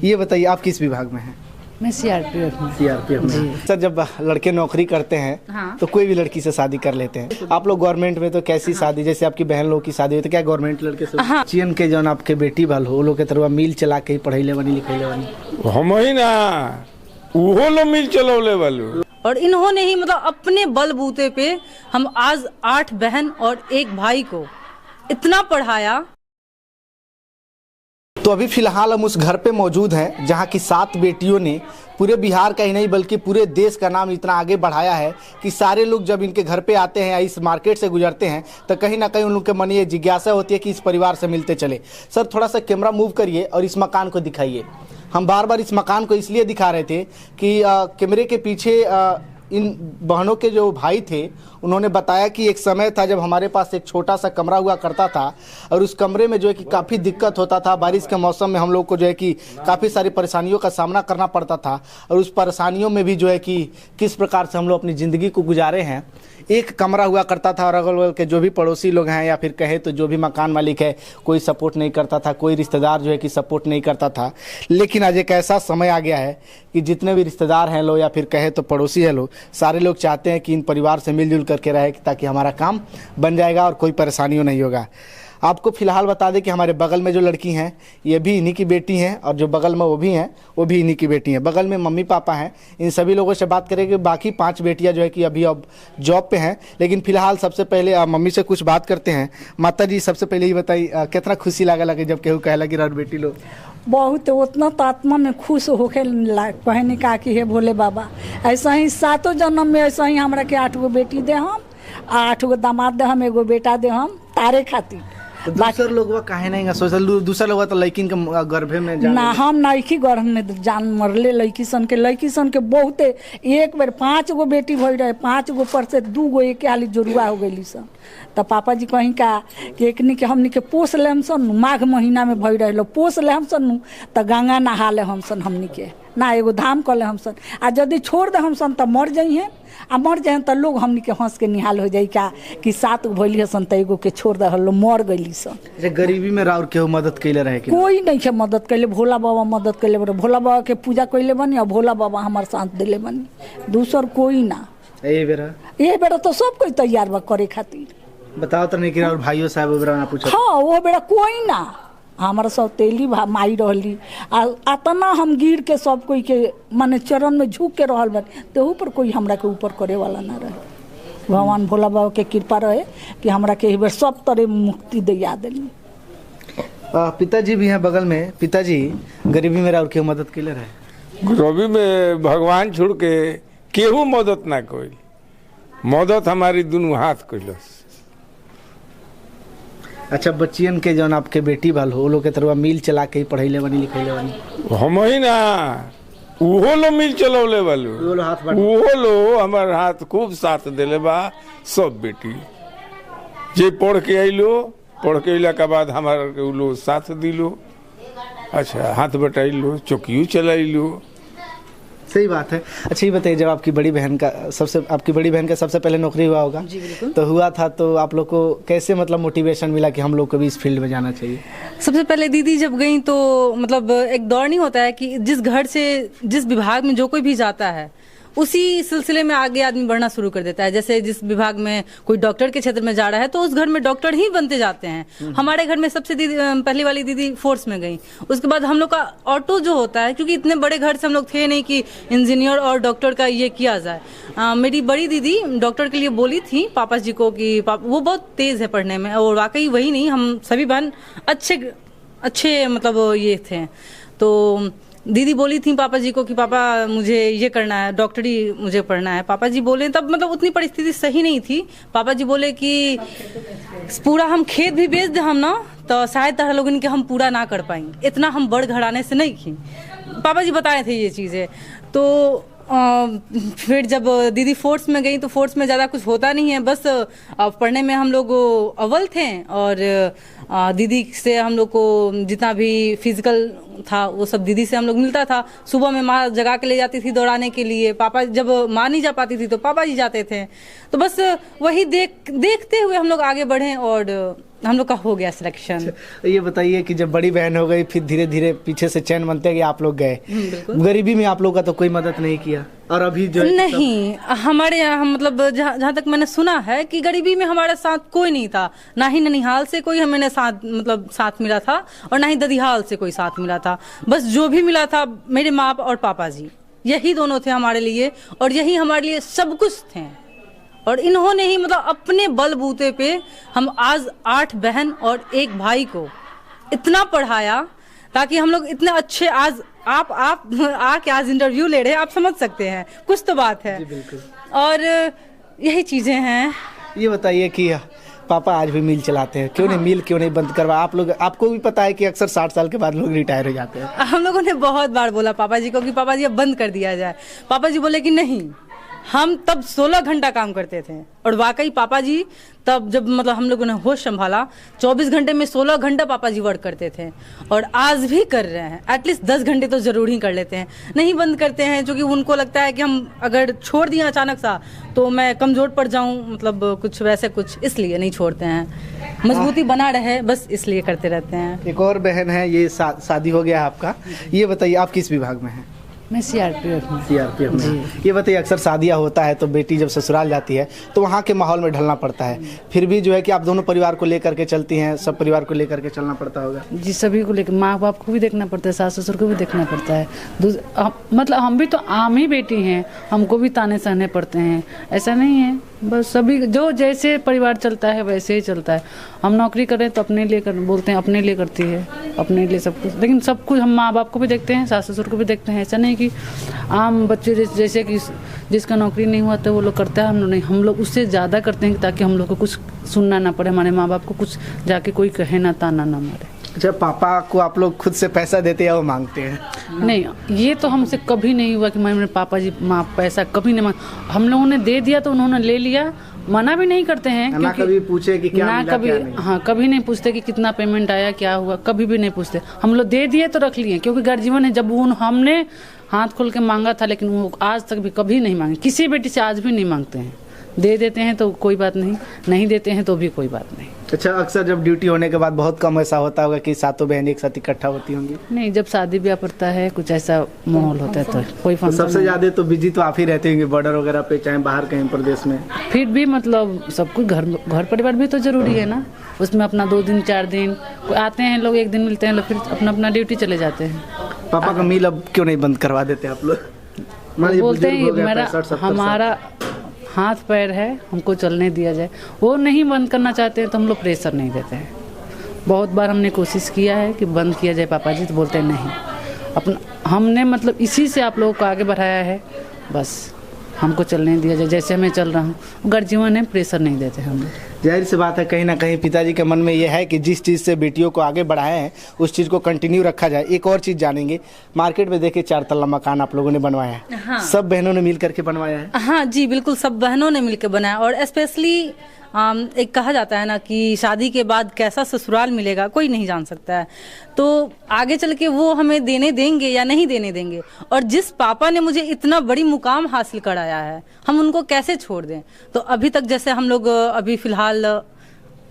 ये बताइए आप किस विभाग में हैं? मैं सीआरपीएफ में। सीआरपीएफ में। सर जब लड़के नौकरी करते हैं हाँ। तो कोई भी लड़की से शादी कर लेते हैं। आप लोग गवर्नमेंट में तो कैसी शादी, जैसे आपकी बहन लोग की शादी हुई तो क्या गवर्नमेंट लड़के से? हाँ। चियन के जो आपके बेटी बाल हो लोग के तरह मिल चला के पढ़ाई बनी लिखाई बनी हम ही ना वो लो मिल चलौले वालू। और इन्होंने ही मतलब अपने बलबूते पे हम आज 8 बहन और 1 भाई को इतना पढ़ाया। तो अभी फिलहाल हम उस घर पे मौजूद हैं जहां की 7 बेटियों ने पूरे बिहार का ही नहीं बल्कि पूरे देश का नाम इतना आगे बढ़ाया है कि सारे लोग जब इनके घर पे आते हैं या इस मार्केट से गुजरते हैं तो कहीं ना कहीं उन लोग के मन ये जिज्ञासा होती है कि इस परिवार से मिलते चले। सर थोड़ा सा कैमरा मूव करिए और इस मकान को दिखाइए। हम बार बार इस मकान को इसलिए दिखा रहे थे कि कैमरे के पीछे इन बहनों के जो भाई थे उन्होंने बताया कि एक समय था जब हमारे पास एक छोटा सा कमरा हुआ करता था और उस कमरे में जो है कि काफ़ी दिक्कत होता था। बारिश के मौसम में हम लोग को जो है कि काफ़ी सारी परेशानियों का सामना करना पड़ता था और उस परेशानियों में भी जो है कि किस प्रकार से हम लोग अपनी ज़िंदगी को गुजारे हैं। एक कमरा हुआ करता था और अगल बगल के जो भी पड़ोसी लोग हैं या फिर कहे तो जो भी मकान मालिक है कोई सपोर्ट नहीं करता था, कोई रिश्तेदार जो है कि सपोर्ट नहीं करता था। लेकिन आज एक ऐसा समय आ गया है कि जितने भी रिश्तेदार हैं लोग या फिर कहे तो पड़ोसी है लोग, सारे लोग चाहते हैं कि इन परिवार से मिलजुल करके रहे ताकि हमारा काम बन जाएगा और कोई परेशानियों नहीं होगा। आपको फिलहाल बता दें कि हमारे बगल में जो लड़की हैं ये भी इन्हीं की बेटी हैं और जो बगल में वो भी इन्हीं की बेटी हैं। बगल में मम्मी पापा हैं। इन सभी लोगों से बात करेंगे। बाकी 5 बेटियां जो है कि अभी अब जॉब पे हैं, लेकिन फिलहाल सबसे पहले मम्मी से कुछ बात करते हैं। माता जी सबसे पहले ये बताइए कितना खुशी लगा जब केहू कहला कि बेटी लोग? बहुत उतना तो आत्मा में खुश होके कहने का कि हे भोले बाबा ऐसा ही 7 जन्म में ऐसा ही हमरा के 8 गो बेटी दे, हम 8 गो दामाद दे, हम 1 गो बेटा दे, हम तारे खातिर। तो दूसर लोग काहे नहीं सोचल? दूसरा लोग तो लड़किन के गर्भे में जान ना, हम नइखी गर्भ में जान मरले लड़की सन के बहुते। एक बार 5 गो बेटी भई रहे, 5 गो पर से 2 गो एक हाली जोरुआ हो गई सन। तो पापा जी कहीं का कि एकनी के हमनी के पोस ले हम सन, माघ महीना में भई रहे पोस ले हम सन तो गंगा नहा ले हम सन, हमनी के ना एगो धाम कर ले हम सन। आ यदि छोड़ दे हम सन तो मर जाइए, आ मर जाए तो लोग हमनी के हंस के निहाल हो जाई का कि 7 गो भइली सन तो एगो के छोड़ दे लो मर गईली सन। गरीबी में राउर केहू मदद कैले रहे? कोई नहीं के मदद कैले, भोला बाबा मदद कैले। भोला बाबा के पूजा कैले बनी और भोला बाबा हमारे साथ दिले बनी, दूसर कोई ना। ये बेरा तो सब कोई तैयार बा करे खातिर। बताओ तो नहीं कि और भाइयों साहब ना पूछो? हाँ वो बेरा कोई ना, हमारा सब तेली माई रहली आतना हम गिर के सब कोई के माने चरण में झुक के रहल बा, तेहू पर कोई हमरा के ऊपर करे वाला ना रहे। भगवान भोला बाबा के कृपा रहे कि हमरा के एक बार सब तरह मुक्ति दिया दिली। पिताजी भी हैं बगल में। पिताजी गरीबी में और केहू मदद कैले रहे? गरीबी में भगवान छोड़ के केहू मदद ना कोई, मदद हमारी दोनों हाथ कैलस। अच्छा बच्चियन के जौन आपके बेटी बाल हो लोग के तरह मिल चला के पढ़ाई बनी लिखाई बनी? हम ही ना वो लो मिल चलौले वालू। वो लो हमारे हाथ खूब साथ दिले बा। सब बेटी जे पढ़ के आइलो, पढ़ के अला के बाद हमारे लो साथ दिलो। अच्छा हाथ बटाइलो, चौकियो चलाइलो। सही बात है। अच्छा ये बताइए जब आपकी बड़ी बहन का सबसे पहले नौकरी हुआ होगा? जी बिल्कुल। तो हुआ था तो आप लोग को कैसे मतलब मोटिवेशन मिला कि हम लोग को भी इस फील्ड में जाना चाहिए? सबसे पहले दीदी जब गई तो मतलब एक दौर नहीं होता है कि जिस घर से जिस विभाग में जो कोई भी जाता है उसी सिलसिले में आगे आदमी बढ़ना शुरू कर देता है। जैसे जिस विभाग में कोई डॉक्टर के क्षेत्र में जा रहा है तो उस घर में डॉक्टर ही बनते जाते हैं। हमारे घर में सबसे पहली वाली दीदी फोर्स में गई। उसके बाद हम लोग का ऑटो जो होता है, क्योंकि इतने बड़े घर से हम लोग थे नहीं कि इंजीनियर और डॉक्टर का ये किया जाए। मेरी बड़ी दीदी डॉक्टर के लिए बोली थी पापा जी को कि वो बहुत तेज है पढ़ने में, और वाकई वही नहीं, हम सभी बहन अच्छे मतलब ये थे। तो दीदी बोली थी पापा जी को कि पापा मुझे ये करना है, डॉक्टरी मुझे पढ़ना है। पापा जी बोले, तब मतलब उतनी परिस्थिति सही नहीं थी। पापा जी बोले कि पूरा हम खेत भी बेच दे हम ना तो शायद तरह लोगों के हम पूरा ना कर पाएंगे, इतना हम बड़ घराने से नहीं थी। पापा जी बताए थे ये चीज़ें। तो फिर जब दीदी फोर्स में गई तो फोर्स में ज़्यादा कुछ होता नहीं है, बस पढ़ने में हम लोग अव्वल थे और दीदी से हम लोग को जितना भी फिजिकल था वो सब दीदी से हम लोग मिलता था। सुबह में माँ जगा के ले जाती थी दौड़ाने के लिए, पापा जब माँ नहीं जा पाती थी तो पापा जी जाते थे। तो बस वही देखते हुए हम लोग आगे बढ़े और हम लोग का हो गया सिलेक्शन। ये बताइए कि जब बड़ी बहन हो गई फिर धीरे धीरे पीछे से चैन बनते गए, आप लोग गए, गरीबी में आप लोग का तो कोई मदद नहीं किया, और अभी जो नहीं हमारे यहाँ मतलब जहाँ तक मैंने सुना है कि गरीबी में हमारे साथ कोई नहीं था, ना ही ननिहाल से कोई हमें साथ मिला था और ना ही ददिहाल से कोई साथ मिला था। बस जो भी मिला था मेरे माँ और पापा जी, यही दोनों थे हमारे लिए, और यही हमारे लिए सब कुछ थे। और इन्होंने ही मतलब अपने बलबूते पे हम आज 8 बहन और 1 भाई को इतना पढ़ाया ताकि हम लोग इतने अच्छे आज आप आके आज इंटरव्यू ले रहे हैं, आप समझ सकते हैं कुछ तो बात है। बिल्कुल। और यही चीजें हैं। ये बताइए कि पापा आज भी मिल चलाते हैं, क्यों नहीं मिल क्यों नहीं बंद करवा? आप लोग, आपको भी पता है कि अक्सर 60 साल के बाद लोग रिटायर हो जाते हैं। हम लोगों ने बहुत बार बोला पापा जी को कि पापा जी अब बंद कर दिया जाए। पापा जी बोले कि नहीं, हम तब 16 घंटा काम करते थे। और वाकई पापा जी तब जब मतलब हम लोगों ने होश संभाला 24 घंटे में 16 घंटा पापा जी वर्क करते थे, और आज भी कर रहे हैं। एटलीस्ट 10 घंटे तो जरूर ही कर लेते हैं, नहीं बंद करते हैं, क्योंकि उनको लगता है कि हम अगर छोड़ दिए अचानक सा तो मैं कमजोर पड़ जाऊं, मतलब कुछ वैसे कुछ, इसलिए नहीं छोड़ते हैं। मजबूती बना रहे बस इसलिए करते रहते हैं। एक और बहन है, ये शादी हो गया है आपका, ये बताइए आप किस विभाग में हैं? मैं सीआरपीएफ में। सीआरपीएफ में। ये बताइए अक्सर शादियाँ होता है तो बेटी जब ससुराल जाती है तो वहाँ के माहौल में ढलना पड़ता है, फिर भी जो है कि आप दोनों परिवार को लेकर के चलती हैं, सब परिवार को लेकर के चलना पड़ता होगा? जी, सभी को लेकर, माँ बाप को भी देखना पड़ता है, सास ससुर को भी देखना पड़ता है। मतलब हम भी तो आम ही बेटी हैं, हमको भी ताने सहने पड़ते हैं, ऐसा नहीं है। बस सभी जो जैसे परिवार चलता है वैसे ही चलता है। हम नौकरी करें तो अपने लिए बोलते हैं, अपने लिए करती है, अपने लिए सब कुछ, लेकिन सब कुछ हम माँ बाप को भी देखते हैं, सास ससुर को भी देखते हैं। ऐसा नहीं कि आम बच्चे जैसे कि जिसका नौकरी नहीं हुआ तो वो लोग करता है, हम लोग नहीं, हम लोग उससे ज़्यादा करते हैं ताकि हम लोग को कुछ सुनना ना पड़े, हमारे माँ बाप को कुछ जाके कोई कहे ना, ताना ना मारे। अच्छा, पापा को आप लोग खुद से पैसा देते हैं या वो मांगते हैं? नहीं, ये तो हमसे कभी नहीं हुआ कि मेरे पापा जी माँ पैसा कभी नहीं मांग, हम लोगों ने दे दिया तो उन्होंने ले लिया, मना भी नहीं करते हैं। ना कभी पूछे कि क्या ना मिला, कभी, क्या नहीं? हाँ, कभी नहीं पूछते कि कितना पेमेंट आया, क्या हुआ, कभी भी नहीं पूछते। हम लोग दे दिए तो रख लिए, क्योंकि गर्जीवन है। जब हमने हाथ खोल के मांगा था, लेकिन वो आज तक भी कभी नहीं मांगे, किसी बेटी से आज भी नहीं मांगते हैं। दे देते हैं तो कोई बात नहीं, नहीं देते हैं तो भी कोई बात नहीं। अच्छा, अक्सर जब ड्यूटी होने के बाद बहुत कम ऐसा होता होगा कि सातों बहनें एक साथ इकट्ठा होती होंगी? नहीं, जब शादी ब्याह पड़ता है, कुछ ऐसा माहौल होता है तो कोई फंक्शन। सबसे ज्यादा तो बिजी तो आप ही रहते होंगे बॉर्डर वगैरह पे, चाहे बाहर कहीं प्रदेश में। फिर भी मतलब सब कुछ घर परिवार भी तो जरूरी है ना, उसमें अपना 2 दिन 4 दिन आते हैं लोग, 1 दिन मिलते हैं लोग, फिर अपना ड्यूटी चले जाते हैं। पापा का मील अब क्यों नहीं बंद करवा देते आप लोग? बोलते हैं मेरा हमारा हाथ पैर है, हमको चलने दिया जाए। वो नहीं बंद करना चाहते हैं तो हम लोग प्रेशर नहीं देते हैं। बहुत बार हमने कोशिश किया है कि बंद किया जाए पापा जी, तो बोलते हैं नहीं, अपना हमने मतलब इसी से आप लोगों को आगे बढ़ाया है, बस हमको चलने दिया जाए जैसे मैं चल रहा हूँ। गर्जीवन है, प्रेशर नहीं देते हम लोग। जाहिर सी बात है, कहीं ना कहीं पिताजी के मन में ये है कि जिस चीज़ से बेटियों को आगे बढ़ाए हैं उस चीज़ को कंटिन्यू रखा जाए। एक और चीज़ जानेंगे, मार्केट में देखिए 4 तल्ला मकान आप लोगों ने बनवाया है। हाँ। सब बहनों ने मिल करके बनवाया है? हाँ जी, बिल्कुल सब बहनों ने मिलकर बनाया। और स्पेशली एक कहा जाता है ना कि शादी के बाद कैसा ससुराल मिलेगा कोई नहीं जान सकता है, तो आगे चल के वो हमें देने देंगे या नहीं देने देंगे। और जिस पापा ने मुझे इतना बड़ी मुकाम हासिल कराया है, हम उनको कैसे छोड़ दें। तो अभी तक जैसे हम लोग अभी फिलहाल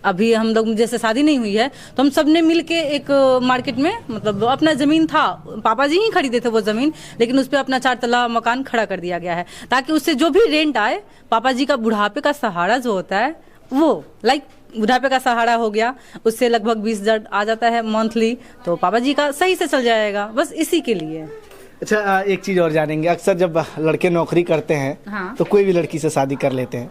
अभी हम लोग जैसे शादी नहीं हुई है तो हम सब ने मिल के एक मार्केट में मतलब अपना ज़मीन था, पापा जी ही खरीदे थे वो ज़मीन, लेकिन उस पर अपना 4 तल्ला मकान खड़ा कर दिया गया है ताकि उससे जो भी रेंट आए, पापा जी का बुढ़ापे का सहारा जो होता है वो बुढ़ापे का सहारा हो गया, उससे लगभग 20,000 आ जाता है मंथली, तो पापा जी का सही से चल जाएगा, बस इसी के लिए। अच्छा, एक चीज़ और जानेंगे, अक्सर जब लड़के नौकरी करते हैं हाँ। तो कोई भी लड़की से शादी कर लेते हैं,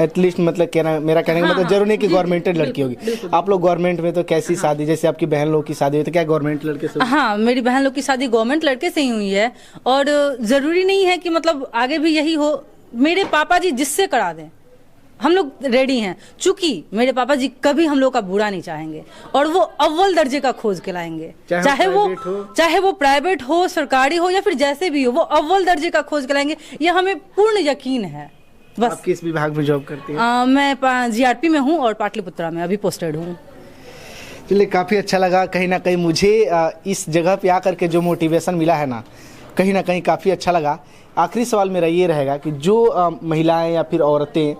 एटलीस्ट मतलब मेरा कहने का मतलब जरूर नहीं कि गवर्नमेंटेड लड़की होगी। आप लोग गवर्नमेंट में तो कैसी शादी, जैसे आपकी बहन लोग की शादी हुई तो क्या गवर्नमेंट लड़के से? हाँ, मेरी बहन लोग की शादी गवर्नमेंट लड़के से ही हुई है। और जरूरी नहीं है कि मतलब आगे भी यही हो, मेरे पापा जी जिससे करा दें हम लोग रेडी हैं, चूंकि मेरे पापा जी कभी हम लोग का बुरा नहीं चाहेंगे और वो अव्वल दर्जे का खोज के लाएंगे, चाहे वो प्राइवेट हो, सरकारी हो या फिर जैसे भी हो, वो अव्वल दर्जे का खोज के लाएंगे, ये हमें पूर्ण यकीन है। बस। आप किस विभाग में जॉब करती हैं? मैं जीआरपी में हूँ और पाटलिपुत्रा में अभी पोस्टेड हूँ। चलिए, काफ़ी अच्छा लगा। कहीं ना कहीं मुझे इस जगह पे आकर के जो मोटिवेशन मिला है ना, कहीं ना कहीं काफ़ी अच्छा लगा। आखिरी सवाल मेरा ये रहेगा कि जो महिलाएं या फिर औरतें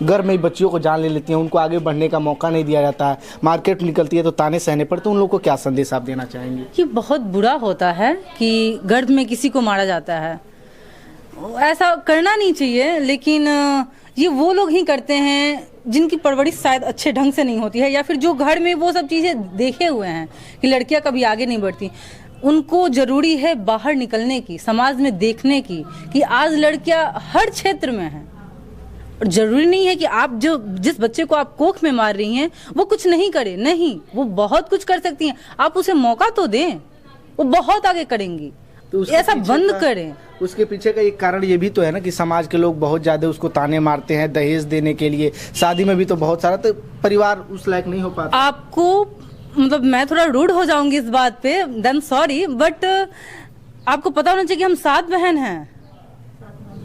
घर में बच्चियों को जान ले लेती हैं, उनको आगे बढ़ने का मौका नहीं दिया जाता है, मार्केट में निकलती है तो ताने सहने पड़ते, उन लोगों को क्या संदेश आप देना चाहेंगे? ये बहुत बुरा होता है कि गर्भ में किसी को मारा जाता है, ऐसा करना नहीं चाहिए, लेकिन ये वो लोग ही करते हैं जिनकी परवरिश शायद अच्छे ढंग से नहीं होती है, या फिर जो घर में वो सब चीज़ें देखे हुए हैं कि लड़कियां कभी आगे नहीं बढ़ती। उनको जरूरी है बाहर निकलने की, समाज में देखने की कि आज लड़कियां हर क्षेत्र में हैं। और जरूरी नहीं है कि आप जिस बच्चे को आप कोख में मार रही हैं वो कुछ नहीं करे, नहीं, वो बहुत कुछ कर सकती हैं। आप उसे मौका तो दें, वो बहुत आगे करेंगी। तो ऐसा बंद करें। उसके पीछे का एक कारण ये भी तो है ना कि समाज के लोग बहुत ज्यादा उसको ताने मारते हैं दहेज देने के लिए, शादी में भी तो बहुत सारा, तो परिवार उस लायक नहीं हो पाता। आपको मतलब मैं थोड़ा रूड हो जाऊंगी इस बात पे, देन सॉरी, बट आपको पता होना चाहिए कि हम 7 बहन हैं,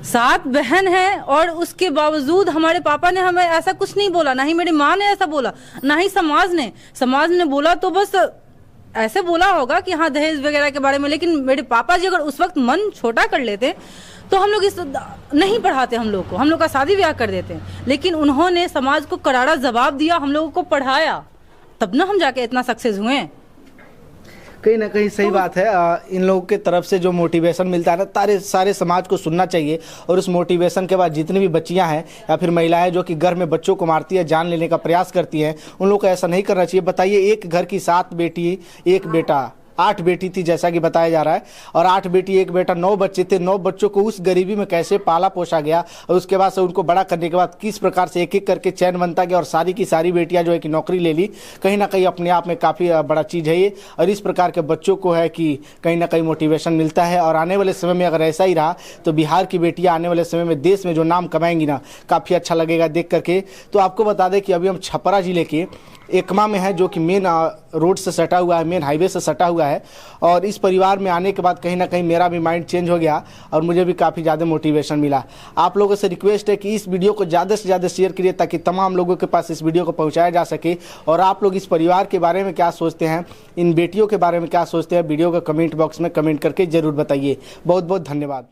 7 बहन हैं, और उसके बावजूद हमारे पापा ने हमें ऐसा कुछ नहीं बोला, ना ही मेरी माँ ने ऐसा बोला, ना ही समाज ने बोला। तो बस ऐसे बोला होगा कि हाँ दहेज वगैरह के बारे में, लेकिन मेरे पापा जी अगर उस वक्त मन छोटा कर लेते तो हम लोग इस नहीं पढ़ाते, हम लोग को, हम लोग का शादी ब्याह कर देते। लेकिन उन्होंने समाज को करारा जवाब दिया, हम लोगों को पढ़ाया, तब ना हम जाके इतना सक्सेस हुए। कहीं ना कहीं सही बात है। इन लोगों के तरफ से जो मोटिवेशन मिलता है ना, सारे समाज को सुनना चाहिए। और उस मोटिवेशन के बाद जितनी भी बच्चियां हैं या फिर महिलाएं जो कि घर में बच्चों को मारती है, जान लेने का प्रयास करती हैं, उन लोगों को ऐसा नहीं करना चाहिए। बताइए, एक घर की 7 बेटी 1 बेटा, 8 बेटी थी जैसा कि बताया जा रहा है, और 8 बेटी 1 बेटा, 9 बच्चे थे। 9 बच्चों को उस गरीबी में कैसे पाला पोसा गया, और उसके बाद से उनको बड़ा करने के बाद किस प्रकार से एक एक करके चैन बनता गया, और सारी की सारी बेटियां जो है कि नौकरी ले ली। कहीं ना कहीं अपने आप में काफ़ी बड़ा चीज़ है ये। और इस प्रकार के बच्चों को है कि कहीं ना कहीं मोटिवेशन मिलता है। और आने वाले समय में अगर ऐसा ही रहा तो बिहार की बेटियाँ आने वाले समय में देश में जो नाम कमाएंगी ना, काफ़ी अच्छा लगेगा देख करके। तो आपको बता दें कि अभी हम छपरा जिले के एकमा में है, जो कि मेन रोड से सटा हुआ है, मेन हाईवे से सटा हुआ है। और इस परिवार में आने के बाद कहीं ना कहीं मेरा भी माइंड चेंज हो गया और मुझे भी काफ़ी ज़्यादा मोटिवेशन मिला। आप लोगों से रिक्वेस्ट है कि इस वीडियो को ज़्यादा से ज़्यादा शेयर करिए ताकि तमाम लोगों के पास इस वीडियो को पहुंचाया जा सके। और आप लोग इस परिवार के बारे में क्या सोचते हैं, इन बेटियों के बारे में क्या सोचते हैं, वीडियो को कमेंट बॉक्स में कमेंट करके ज़रूर बताइए। बहुत बहुत धन्यवाद।